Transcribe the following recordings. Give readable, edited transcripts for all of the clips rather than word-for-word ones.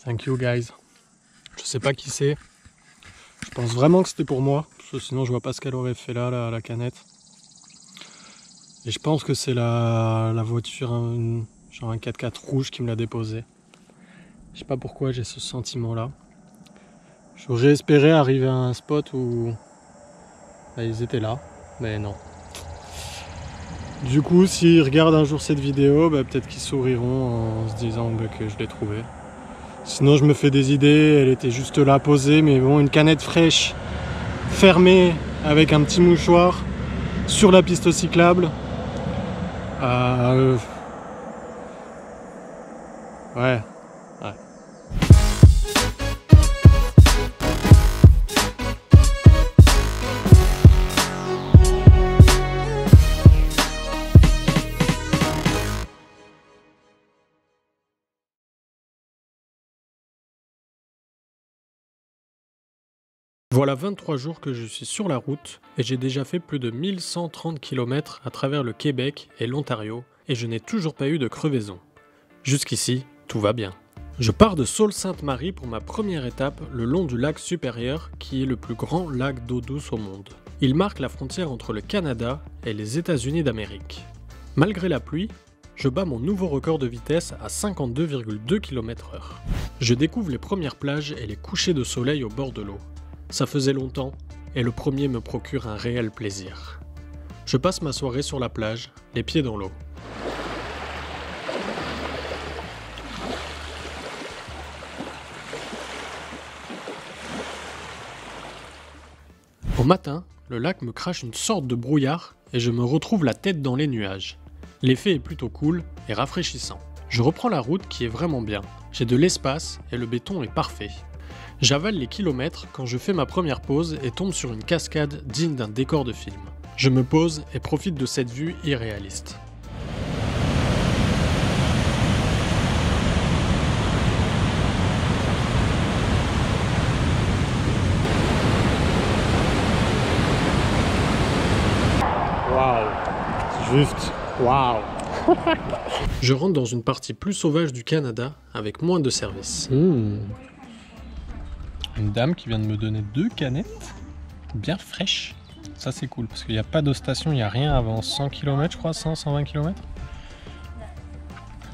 Thank you guys. Je sais pas qui c'est. Je pense vraiment que c'était pour moi, parce que sinon je vois pas ce qu'elle aurait fait là, la canette. Et je pense que c'est la voiture, genre un 4x4 rouge qui me l'a déposé. Je sais pas pourquoi j'ai ce sentiment là. J'aurais espéré arriver à un spot où ils étaient là, mais non. Du coup, s'ils regardent un jour cette vidéo, peut-être qu'ils souriront en se disant que je l'ai trouvée. Sinon je me fais des idées, elle était juste là posée, mais bon, une canette fraîche, fermée avec un petit mouchoir sur la piste cyclable. Ouais. Voilà 23 jours que je suis sur la route et j'ai déjà fait plus de 1130 km à travers le Québec et l'Ontario et je n'ai toujours pas eu de crevaison. Jusqu'ici, tout va bien. Je pars de Sault-Sainte-Marie pour ma première étape le long du lac Supérieur qui est le plus grand lac d'eau douce au monde. Il marque la frontière entre le Canada et les États-Unis d'Amérique. Malgré la pluie, je bats mon nouveau record de vitesse à 52,2 km/h. Je découvre les premières plages et les couchers de soleil au bord de l'eau. Ça faisait longtemps, et le premier me procure un réel plaisir. Je passe ma soirée sur la plage, les pieds dans l'eau. Au matin, le lac me crache une sorte de brouillard, et je me retrouve la tête dans les nuages. L'effet est plutôt cool et rafraîchissant. Je reprends la route qui est vraiment bien. J'ai de l'espace, et le béton est parfait. J'avale les kilomètres quand je fais ma première pause et tombe sur une cascade digne d'un décor de film. Je me pose et profite de cette vue irréaliste. Waouh! Juste waouh! Je rentre dans une partie plus sauvage du Canada avec moins de services. Une dame qui vient de me donner 2 canettes bien fraîches. Ça c'est cool parce qu'il n'y a pas de station, il n'y a rien avant 100 km je crois, 120 km.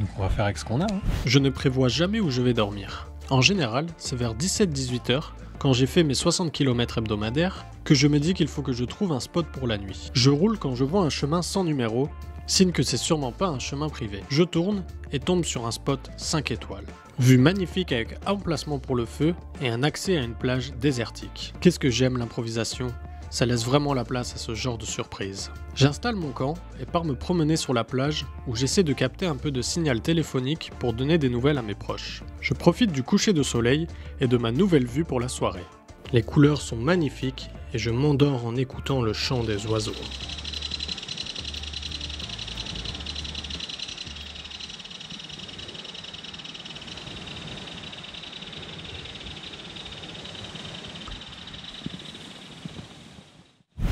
Donc on va faire avec ce qu'on a. Hein. Je ne prévois jamais où je vais dormir. En général, c'est vers 17-18 h, quand j'ai fait mes 60 km hebdomadaires, que je me dis qu'il faut que je trouve un spot pour la nuit. Je roule quand je vois un chemin sans numéro, signe que c'est sûrement pas un chemin privé. Je tourne et tombe sur un spot 5 étoiles. Vue magnifique avec emplacement pour le feu et un accès à une plage désertique. Qu'est-ce que j'aime l'improvisation, ça laisse vraiment la place à ce genre de surprise. J'installe mon camp et pars me promener sur la plage où j'essaie de capter un peu de signal téléphonique pour donner des nouvelles à mes proches. Je profite du coucher de soleil et de ma nouvelle vue pour la soirée. Les couleurs sont magnifiques et je m'endors en écoutant le chant des oiseaux.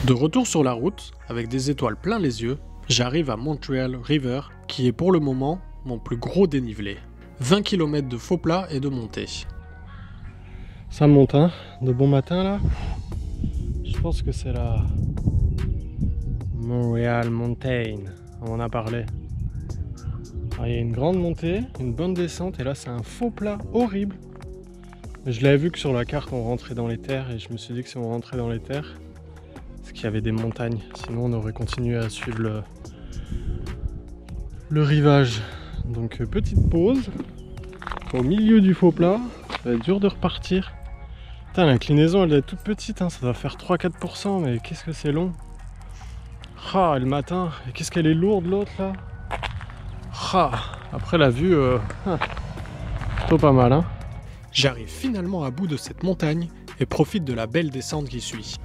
De retour sur la route, avec des étoiles plein les yeux, j'arrive à Montreal River, qui est pour le moment mon plus gros dénivelé. 20 km de faux plat et de montée. Ça monte, hein, de bon matin là. Je pense que c'est la Montreal Mountain, on en a parlé. Alors, il y a une grande montée, une bonne descente, et là c'est un faux plat horrible. Je l'avais vu que sur la carte on rentrait dans les terres, et je me suis dit que si on rentrait dans les terres, c'est qu'il y avait des montagnes, sinon on aurait continué à suivre le rivage. Donc petite pause au milieu du faux plat, ça va être dur de repartir. Putain, l'inclinaison elle est toute petite, hein, ça doit faire 3-4%, mais qu'est-ce que c'est long. Ah, le matin, et qu'est-ce qu'elle est lourde l'autre là. Ah, après la vue, plutôt pas mal. Hein. J'arrive finalement à bout de cette montagne et profite de la belle descente qui suit.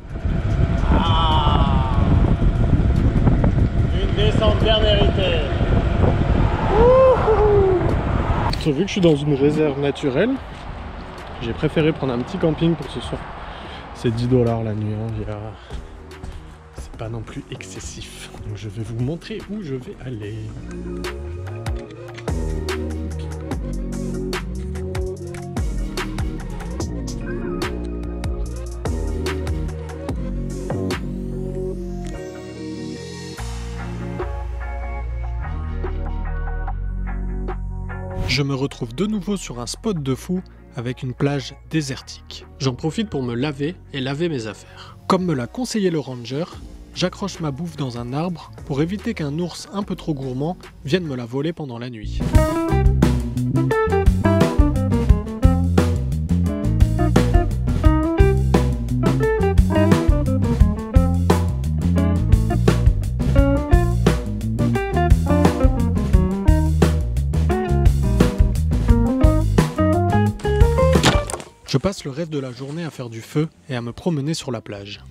Ah, une descente bien méritée. Vu que je suis dans une réserve naturelle, j'ai préféré prendre un petit camping pour ce soir. C'est 10 $ la nuit, hein, c'est pas non plus excessif. Donc je vais vous montrer où je vais aller. Je me retrouve de nouveau sur un spot de fou avec une plage désertique. J'en profite pour me laver et laver mes affaires. Comme me l'a conseillé le ranger, j'accroche ma bouffe dans un arbre pour éviter qu'un ours un peu trop gourmand vienne me la voler pendant la nuit. Je passe le reste de la journée à faire du feu et à me promener sur la plage.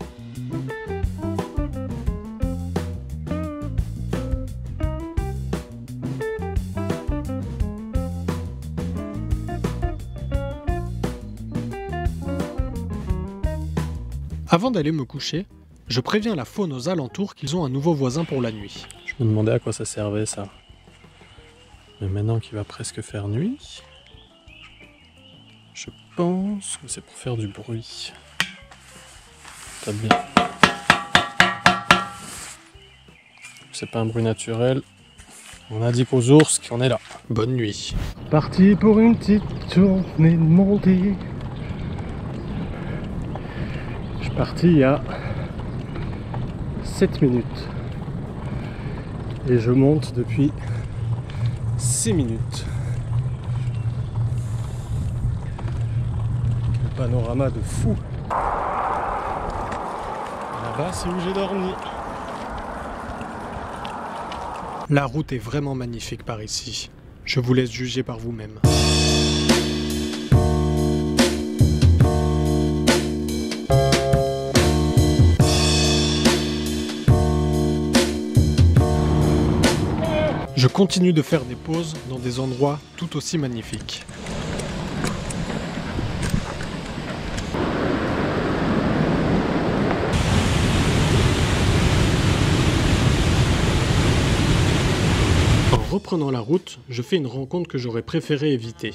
Avant d'aller me coucher, je préviens la faune aux alentours qu'ils ont un nouveau voisin pour la nuit. Je me demandais à quoi ça servait ça. Mais maintenant qu'il va presque faire nuit, je pense que c'est pour faire du bruit. T'as bien. C'est pas un bruit naturel. On a dit qu'aux ours qu'on est là. Bonne nuit. Parti pour une petite journée de montée. Je suis parti il y a 7 minutes. Et je monte depuis 6 minutes. Quel panorama de fou. Là-bas, c'est où j'ai dormi. La route est vraiment magnifique par ici. Je vous laisse juger par vous-même. Je continue de faire des pauses dans des endroits tout aussi magnifiques. En reprenant la route, je fais une rencontre que j'aurais préféré éviter.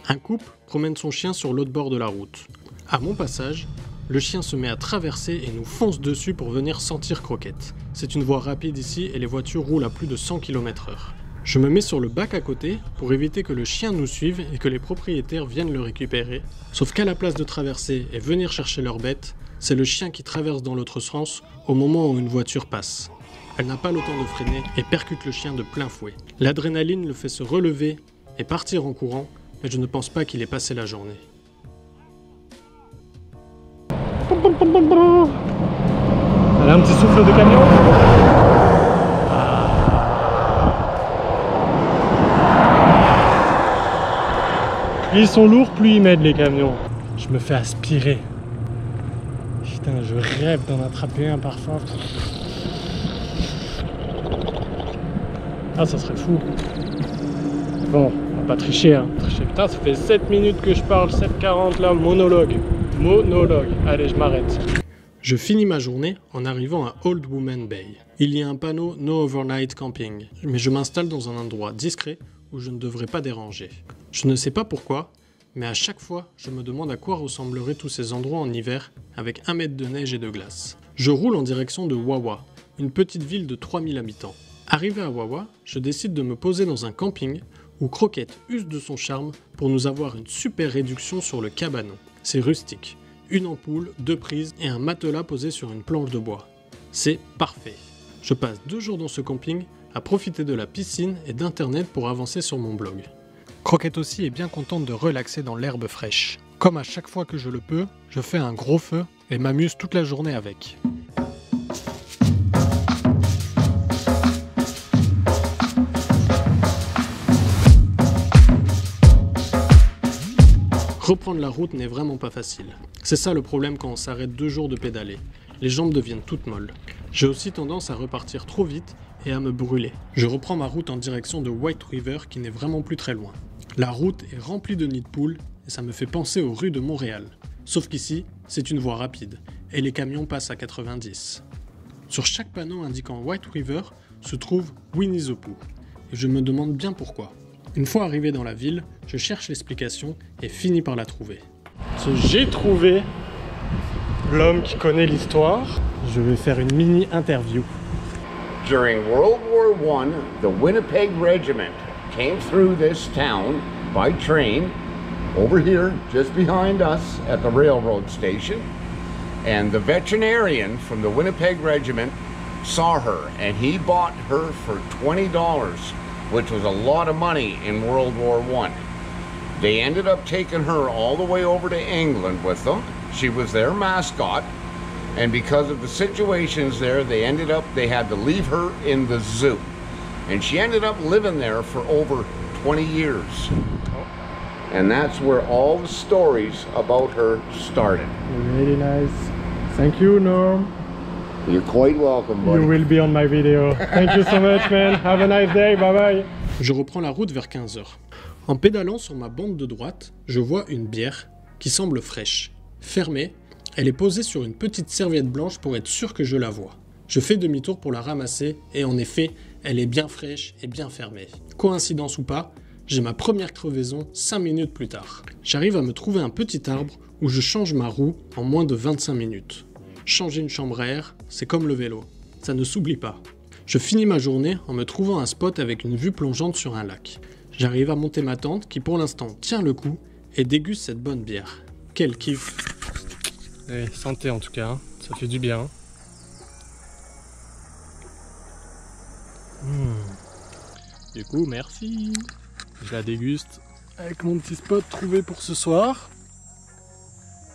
Un couple promène son chien sur l'autre bord de la route. À mon passage, le chien se met à traverser et nous fonce dessus pour venir sentir Croquette. C'est une voie rapide ici et les voitures roulent à plus de 100 km/h. Je me mets sur le bac à côté pour éviter que le chien nous suive et que les propriétaires viennent le récupérer. Sauf qu'à la place de traverser et venir chercher leur bête, c'est le chien qui traverse dans l'autre sens au moment où une voiture passe. Elle n'a pas le temps de freiner et percute le chien de plein fouet. L'adrénaline le fait se relever et partir en courant, mais je ne pense pas qu'il ait passé la journée. Elle a un petit souffle de camion. Plus ils sont lourds, plus ils m'aident les camions. Je me fais aspirer. Putain, je rêve d'en attraper un parfois. Ah, ça serait fou. Bon, on va pas tricher, hein. Putain, ça fait 7 minutes que je parle, 7h40 là, monologue. Allez, je m'arrête. Je finis ma journée en arrivant à Old Woman Bay. Il y a un panneau No Overnight Camping, mais je m'installe dans un endroit discret où je ne devrais pas déranger. Je ne sais pas pourquoi, mais à chaque fois, je me demande à quoi ressembleraient tous ces endroits en hiver avec 1 mètre de neige et de glace. Je roule en direction de Wawa, une petite ville de 3000 habitants. Arrivé à Wawa, je décide de me poser dans un camping où Croquette use de son charme pour nous avoir une super réduction sur le cabanon. C'est rustique. Une ampoule, 2 prises et un matelas posé sur une planche de bois. C'est parfait. Je passe 2 jours dans ce camping à profiter de la piscine et d'internet pour avancer sur mon blog. Croquette aussi est bien contente de relaxer dans l'herbe fraîche. Comme à chaque fois que je le peux, je fais un gros feu et m'amuse toute la journée avec. Reprendre la route n'est vraiment pas facile. C'est ça le problème quand on s'arrête 2 jours de pédaler. Les jambes deviennent toutes molles. J'ai aussi tendance à repartir trop vite et à me brûler. Je reprends ma route en direction de White River qui n'est vraiment plus très loin. La route est remplie de nids de poules et ça me fait penser aux rues de Montréal. Sauf qu'ici, c'est une voie rapide et les camions passent à 90. Sur chaque panneau indiquant White River se trouve Winnie the Pooh. Et je me demande bien pourquoi. Une fois arrivé dans la ville, je cherche l'explication et finis par la trouver. J'ai trouvé l'homme qui connaît l'histoire. Je vais faire une mini-interview. During World War I, the Winnipeg Regiment came through this town by train over here, just behind us at the railroad station. And the veterinarian from the Winnipeg Regiment saw her, and he bought her for $20, which was a lot of money in World War I. They ended up taking her all the way over to England with them. She was their mascot, and because of the situations there, they had to leave her in the zoo. And she ended up living there for over 20 years. And that's where all the stories about her started. Really nice. Thank you, Norm. You're quite welcome, buddy. You will be on my video. Thank you so much, man. Have a nice day. Bye bye. Je reprends la route vers 15 h. En pédalant sur ma bande de droite, je vois une bière qui semble fraîche. Fermée, elle est posée sur une petite serviette blanche pour être sûr que je la vois. Je fais demi-tour pour la ramasser et en effet, elle est bien fraîche et bien fermée. Coïncidence ou pas, j'ai ma première crevaison 5 minutes plus tard. J'arrive à me trouver un petit arbre où je change ma roue en moins de 25 minutes. Changer une chambre à air, c'est comme le vélo, ça ne s'oublie pas. Je finis ma journée en me trouvant un spot avec une vue plongeante sur un lac. J'arrive à monter ma tente qui pour l'instant tient le coup et déguste cette bonne bière. Quel kiff! Allez, santé en tout cas, hein. Ça fait du bien. Du coup, merci. Je la déguste avec mon petit spot trouvé pour ce soir.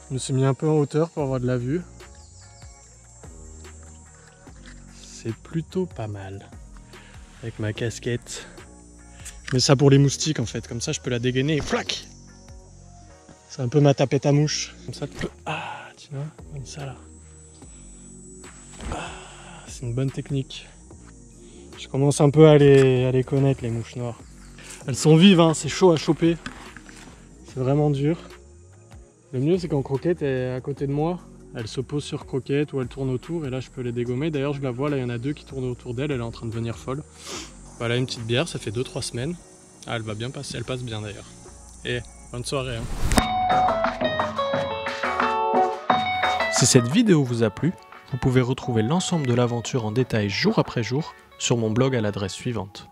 Je me suis mis un peu en hauteur pour avoir de la vue. C'est plutôt pas mal. Avec ma casquette. Je mets ça pour les moustiques en fait, comme ça je peux la dégainer et flac! C'est un peu ma tapette à mouche. Comme ça tu peux... Ah, tu vois, comme ça là. Ah, c'est une bonne technique. Je commence un peu à les connaître, les mouches noires. Elles sont vives, hein, c'est chaud à choper. C'est vraiment dur. Le mieux c'est quand Croquette est à côté de moi. Elle se pose sur Croquette ou elle tourne autour et là je peux les dégommer. D'ailleurs je la vois, là il y en a deux qui tournent autour d'elle, elle est en train de devenir folle. Voilà une petite bière, ça fait 2-3 semaines. Ah, elle va bien passer, elle passe bien d'ailleurs. Et bonne soirée. Hein. Si cette vidéo vous a plu, vous pouvez retrouver l'ensemble de l'aventure en détail jour après jour sur mon blog à l'adresse suivante.